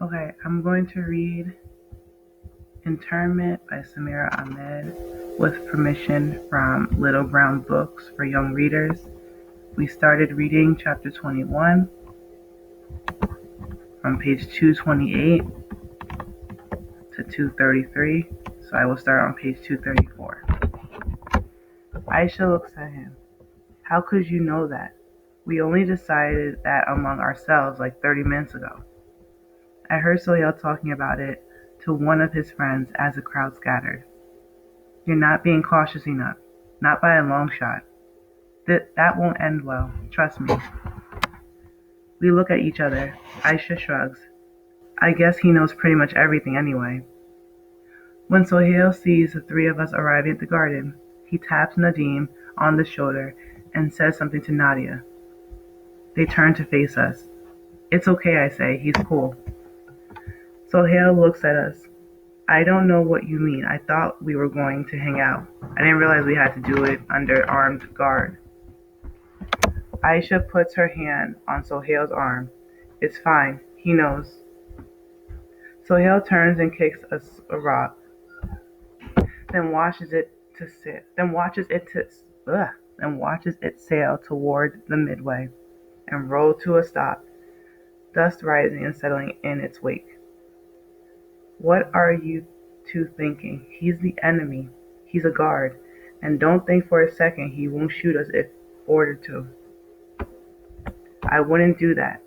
Okay, I'm going to read Internment by Samira Ahmed with permission from Little Brown Books for Young Readers. We started reading chapter 21 from page 228 to 233, so I will start on page 234. Aisha looks at him. How could you know that? We only decided that among ourselves like 30 minutes ago. I heard Sohail talking about it to one of his friends as the crowd scattered. You're not being cautious enough. Not by a long shot. That won't end well. Trust me. We look at each other. Aisha shrugs. I guess he knows pretty much everything anyway. When Sohail sees the three of us arriving at the garden, he taps Nadim on the shoulder and says something to Nadia. They turn to face us. It's okay, I say. He's cool. Sohail looks at us. I don't know what you mean. I thought we were going to hang out. I didn't realize we had to do it under armed guard. Aisha puts her hand on Sohail's arm. It's fine. He knows. Sohail turns and kicks a rock, then watches it to sit. Then watches it sail toward the midway and roll to a stop, dust rising and settling in its wake. What are you two thinking? He's the enemy. He's a guard. And don't think for a second he won't shoot us if ordered to. I wouldn't do that.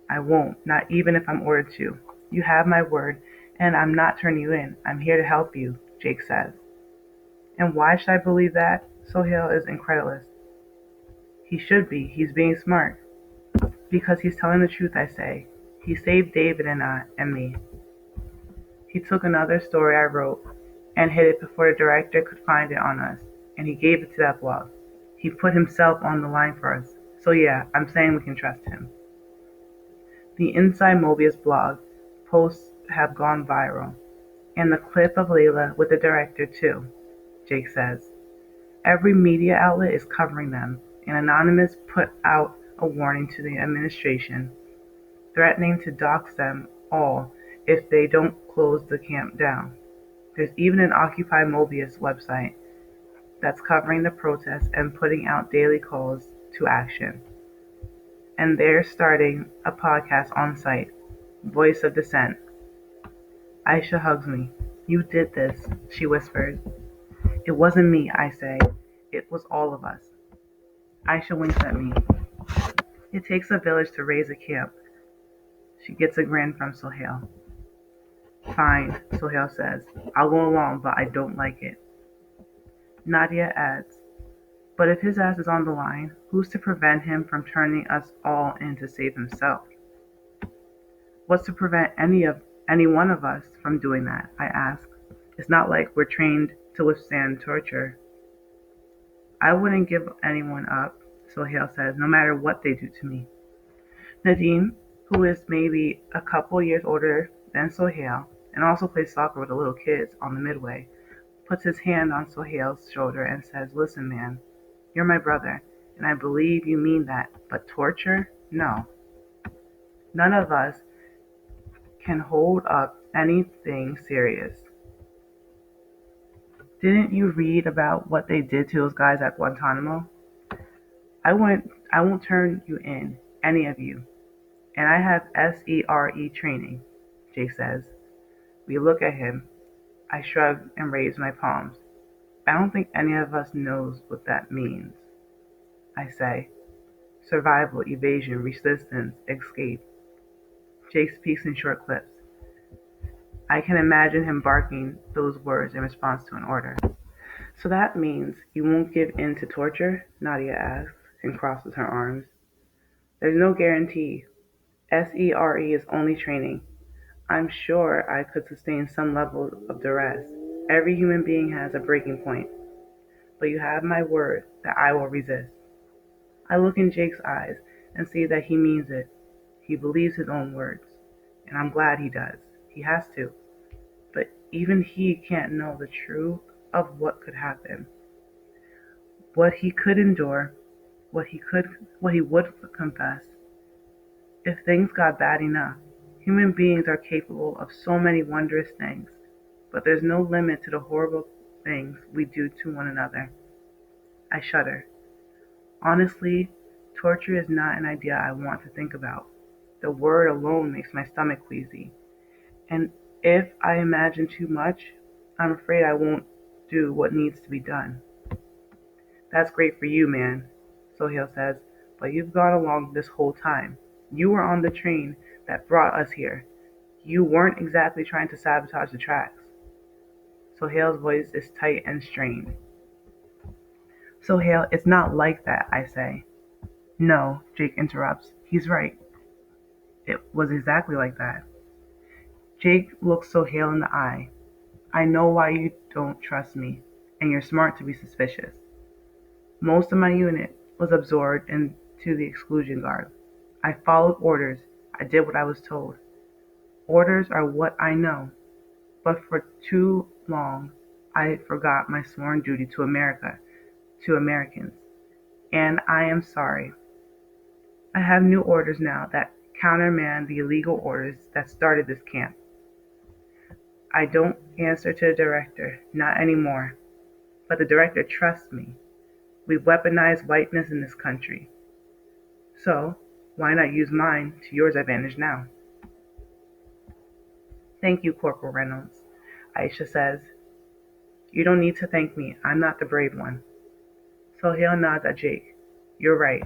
I won't, not even if I'm ordered to. You have my word, and I'm not turning you in. I'm here to help you, Jake says. And why should I believe that? Sohail is incredulous. He should be. He's being smart. Because he's telling the truth, I say. He saved David and me. He took another story I wrote and hid it before the director could find it on us, and he gave it to that blog. He put himself on the line for us. So yeah, I'm saying we can trust him. The Inside Mobius blog posts have gone viral, and the clip of Layla with the director too, Jake says. Every media outlet is covering them, and Anonymous put out a warning to the administration, threatening to dox them all if they don't close the camp down. There's even an Occupy Mobius website that's covering the protests and putting out daily calls to action. And they're starting a podcast on site, Voice of Dissent. Aisha hugs me. You did this, she whispers. It wasn't me, I say. It was all of us. Aisha winks at me. It takes a village to raise a camp. She gets a grin from Sohail. Fine, Sohail says. I'll go along, but I don't like it. Nadia adds, but if his ass is on the line, who's to prevent him from turning us all in to save himself? What's to prevent any one of us from doing that? I ask. It's not like we're trained to withstand torture. I wouldn't give anyone up, Sohail says, no matter what they do to me. Nadim, who is maybe a couple years older than Sohail and also plays soccer with the little kids on the midway, puts his hand on Sohail's shoulder and says, listen, man, you're my brother, and I believe you mean that, but torture? No. None of us can hold up anything serious. Didn't you read about what they did to those guys at Guantanamo? I won't turn you in, any of you. And I have SERE training, Jake says. We look at him. I shrug and raise my palms. I don't think any of us knows what that means. I say. Survival, evasion, resistance, escape. Jake speaks in short clips. I can imagine him barking those words in response to an order. So that means you won't give in to torture? Nadia asks and crosses her arms. There's no guarantee. SERE is only training. I'm sure I could sustain some level of duress. Every human being has a breaking point. But you have my word that I will resist. I look in Jake's eyes and see that he means it. He believes his own words. And I'm glad he does. He has to. But even he can't know the truth of what could happen. What he could endure, what he would confess. If things got bad enough, Human beings are capable of so many wondrous things, but there's no limit to the horrible things we do to one another. I shudder. Honestly, torture is not an idea I want to think about. The word alone makes my stomach queasy, and if I imagine too much, I'm afraid I won't do what needs to be done. That's great for you, man, Sohail says, but you've gone along this whole time. You were on the train that brought us here. You weren't exactly trying to sabotage the tracks. Sohail's voice is tight and strained. Sohail, it's not like that, I say. No, Jake interrupts. He's right. It was exactly like that. Jake looks Sohail in the eye. I know why you don't trust me, and you're smart to be suspicious. Most of my unit was absorbed into the exclusion guard. I followed orders. I did what I was told. Orders are what I know, but for too long I forgot my sworn duty to America, to Americans, and I am sorry. I have new orders now that countermand the illegal orders that started this camp. I don't answer to the director, not anymore, but the director trusts me. We've weaponized whiteness in this country. So, why not use mine to yours advantage now? Thank you, Corporal Reynolds, Aisha says. You don't need to thank me. I'm not the brave one. Sohail nods at Jake. You're right,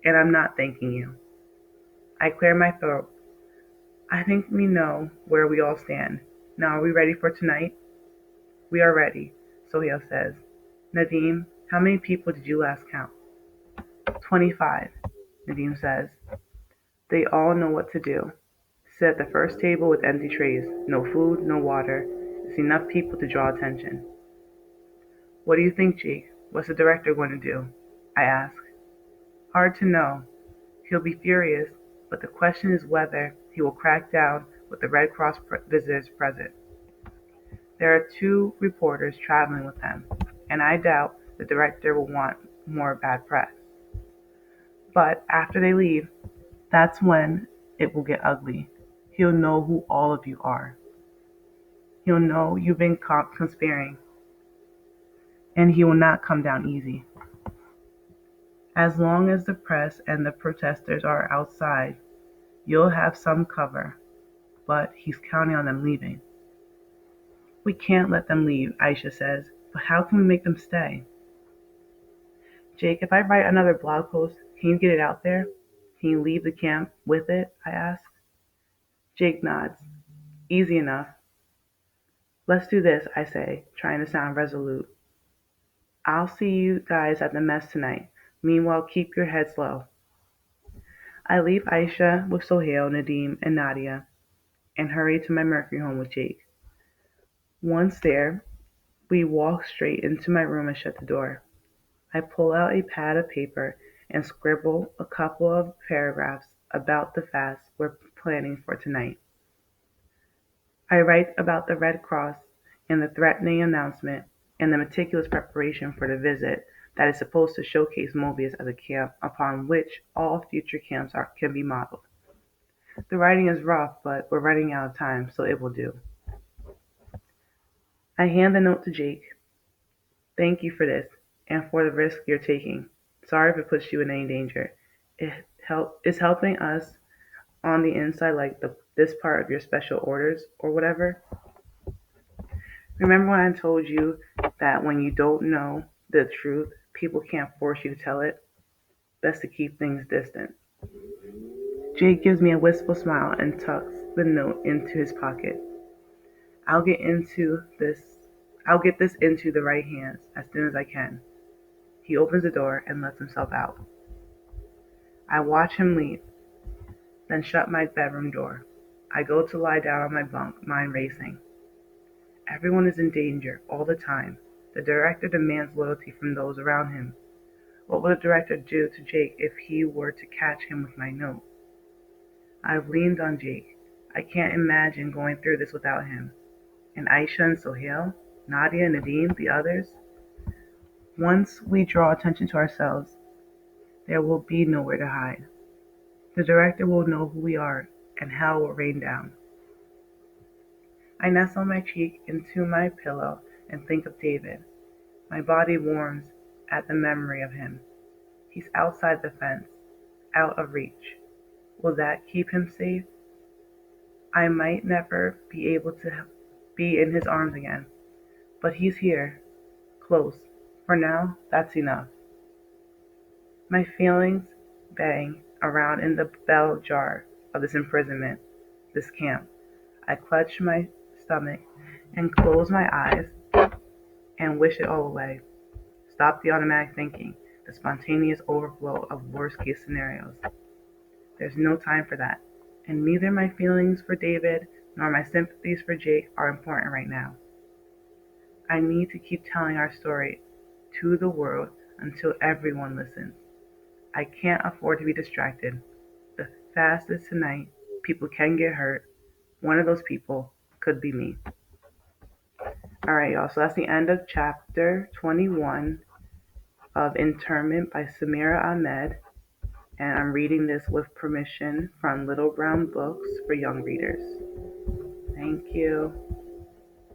and I'm not thanking you. I clear my throat. I think we know where we all stand. Now are we ready for tonight? We are ready, Sohail says. Nadim, how many people did you last count? 25, Nadim says. They all know what to do. Sit at the first table with empty trays. No food, no water. It's enough people to draw attention. What do you think, Jake? What's the director going to do? I ask. Hard to know. He'll be furious, but the question is whether he will crack down with the Red Cross visitors present. There are 2 reporters traveling with them, and I doubt the director will want more bad press. But after they leave, that's when it will get ugly. He'll know who all of you are. He'll know you've been conspiring, and he will not come down easy. As long as the press and the protesters are outside, you'll have some cover, but he's counting on them leaving. We can't let them leave, Aisha says, but how can we make them stay? Jake, if I write another blog post, can you get it out there? Can you leave the camp with it? I ask. Jake nods. Easy enough. Let's do this, I say, trying to sound resolute. I'll see you guys at the mess tonight. Meanwhile, keep your heads low. I leave Aisha with Sohail, Nadim, and Nadia, and hurry to my Mercury home with Jake. Once there, we walk straight into my room and shut the door. I pull out a pad of paper and scribble a couple of paragraphs about the fast we're planning for tonight. I write about the Red Cross and the threatening announcement and the meticulous preparation for the visit that is supposed to showcase Mobius as a camp upon which all future camps can be modeled. The writing is rough, but we're running out of time, so it will do. I hand the note to Jake. Thank you for this, and for the risk you're taking. Sorry if it puts you in any danger. It's helping us on the inside, like this part of your special orders or whatever. Remember when I told you that when you don't know the truth, people can't force you to tell it? Best to keep things distant. Jake gives me a wistful smile and tucks the note into his pocket. I'll get this into the right hands as soon as I can. He opens the door and lets himself out. I watch him leave, then shut my bedroom door. I go to lie down on my bunk, mind racing. Everyone is in danger all the time. The director demands loyalty from those around him. What would the director do to Jake if he were to catch him with my note? I've leaned on Jake. I can't imagine going through this without him. And Aisha and Sohail, Nadia, Nadim, the others. Once we draw attention to ourselves, there will be nowhere to hide. The director will know who we are, and hell will rain down. I nestle my cheek into my pillow and think of David. My body warms at the memory of him. He's outside the fence, out of reach. Will that keep him safe? I might never be able to be in his arms again, but he's here, close. For now, that's enough. My feelings bang around in the bell jar of this imprisonment, this camp. I clutch my stomach and close my eyes and wish it all away. Stop the automatic thinking, the spontaneous overflow of worst case scenarios. There's no time for that. And neither my feelings for David nor my sympathies for Jake are important right now. I need to keep telling our story to the world until everyone listens. I can't afford to be distracted. The fastest tonight, people can get hurt. One of those people could be me. Alright, y'all, so that's the end of chapter 21 of Internment by Samira Ahmed. And I'm reading this with permission from Little Brown Books for young readers. Thank you.